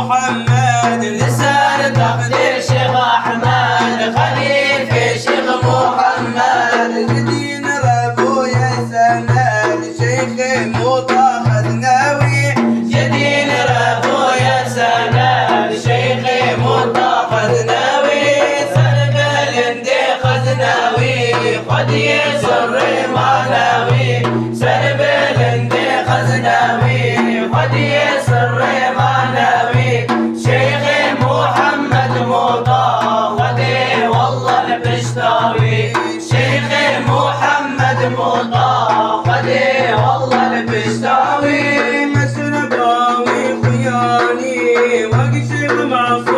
محمد لسان تقدير شيخ أحمد خليفة شيخ محمد جدين ربويا سند شيخ موطا خزناوي جدين ربويا سند شيخ موطا خزناوي سلب الهندي خزناوي قد يسر معنوي سلب الهندي خزناوي قد يسر معنوي شيخ محمد موطا خدي والله البشتاوي شيخ محمد موطا خدي والله البشتاوي مسنباوي خياني واقي شيخ معصوم